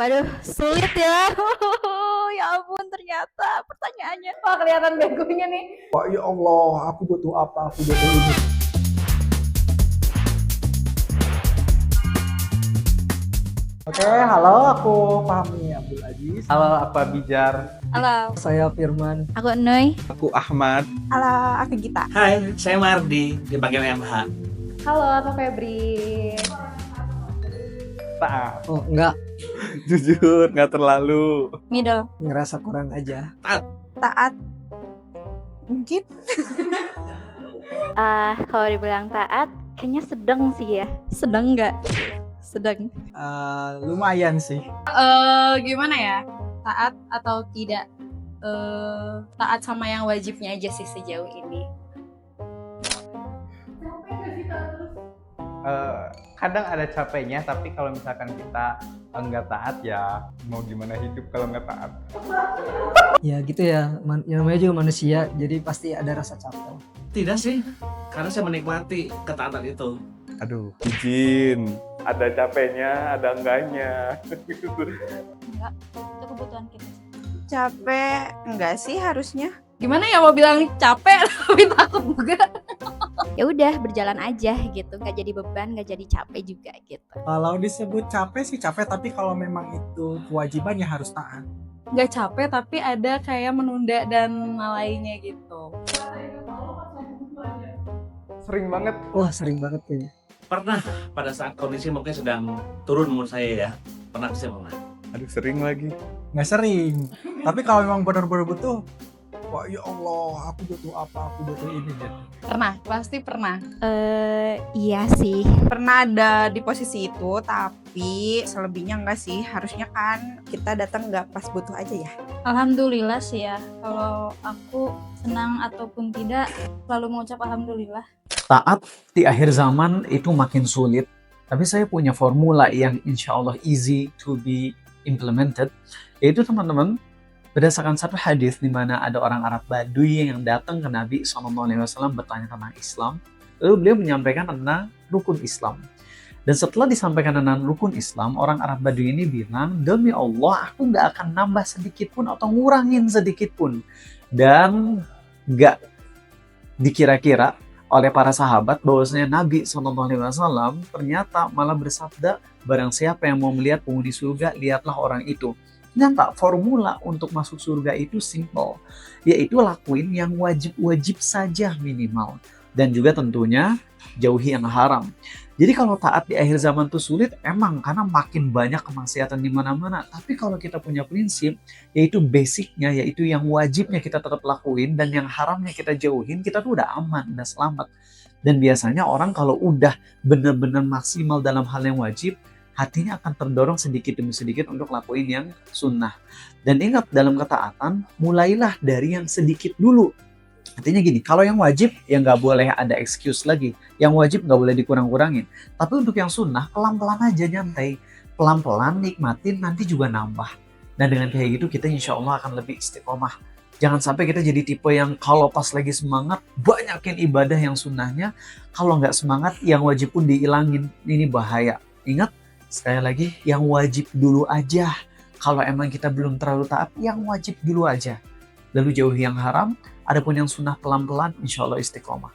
Waduh, sulit ya. Ya ampun, ternyata pertanyaannya. Wah, kelihatan begonya nih. Wah, ya Allah, aku butuh apa? Aku butuh ini. Oke, halo, aku Fahmi Abdul Aziz. Halo, aku Abijar. Halo, Saya Firman. aku Nuy. Aku Ahmad. Halo, aku Gita. Hai, saya Mardi di bagian MH. Halo, aku Febri. Taat. Oh, enggak, Jujur, nggak terlalu. Middle. ngerasa kurang aja. Taat. Mungkin. Kalau dibilang taat, kayaknya sedang sih ya. Sedang nggak? Sedang. Lumayan sih. Gimana ya? Taat atau tidak? Taat sama yang wajibnya aja sih sejauh ini. Kadang ada capeknya, tapi kalau misalkan kita nggak taat ya mau gimana hidup kalau nggak taat. Ya gitu ya, namanya juga manusia, jadi pasti ada rasa capek. Tidak sih, karena saya menikmati ketaatan itu. Aduh, izin. Ada capeknya, ada enggaknya. Enggak, itu kebutuhan kita. Capek enggak sih harusnya? Gimana ya mau bilang capek tapi takut juga. Ya udah, berjalan aja gitu. Nggak jadi beban, nggak jadi capek juga gitu. Kalau disebut capek sih capek, tapi kalau memang itu kewajiban ya harus taat. Nggak capek tapi ada kayak menunda dan melalainya gitu. Sering banget. Wah, sering banget kayaknya. Pernah pada saat kondisi mungkin sedang turun menurut saya ya. Pernah saya pernah. Aduh, sering lagi. Nggak sering. Tapi kalau memang benar-benar butuh, wah ya Allah, aku butuh apa? Aku butuh ini gitu. Pernah, pasti pernah. Iya sih. Pernah ada di posisi itu, tapi selebihnya enggak sih. Harusnya kan kita datang nggak pas butuh aja ya. Alhamdulillah sih ya, kalau aku senang ataupun tidak selalu mengucap alhamdulillah. Taat di akhir zaman itu makin sulit, tapi saya punya formula yang insya Allah easy to be implemented, yaitu teman-teman, berdasarkan satu hadis di mana ada orang Arab Baduy yang datang ke Nabi SAW bertanya tentang Islam, lalu beliau menyampaikan tentang rukun Islam. Dan setelah disampaikan tentang rukun Islam, orang Arab Baduy ini bilang, demi Allah aku nggak akan nambah sedikit pun atau ngurangin sedikit pun. Dan nggak dikira-kira oleh para sahabat bahwasanya Nabi SAW ternyata malah bersabda, barang siapa yang mau melihat penghuni surga, lihatlah orang itu. Ternyata formula untuk masuk surga itu simple, yaitu lakuin yang wajib-wajib saja minimal. Dan juga tentunya jauhi yang haram. Jadi kalau taat di akhir zaman itu sulit, emang karena makin banyak kemaksiatan di mana-mana. Tapi kalau kita punya prinsip, yaitu basicnya, yaitu yang wajibnya kita tetap lakuin dan yang haramnya kita jauhin, kita tuh udah aman, udah selamat. Dan biasanya orang kalau udah benar-benar maksimal dalam hal yang wajib, hatinya akan terdorong sedikit demi sedikit untuk lakuin yang sunnah. Dan ingat, dalam ketaatan, mulailah dari yang sedikit dulu. Artinya gini, kalau yang wajib, ya nggak boleh ada excuse lagi. Yang wajib nggak boleh dikurang-kurangin. Tapi untuk yang sunnah, pelan-pelan aja nyantai. Pelan-pelan nikmatin, nanti juga nambah. Dan dengan kayak gitu, kita insya Allah akan lebih istiqomah. Jangan sampai kita jadi tipe yang kalau pas lagi semangat, banyakin ibadah yang sunnahnya. Kalau nggak semangat, yang wajib pun dihilangin. Ini bahaya. Ingat, sekali lagi, yang wajib dulu aja. Kalau emang kita belum terlalu taat, yang wajib dulu aja. Lalu jauhi yang haram, adapun yang sunnah pelan-pelan, insya Allah istiqomah.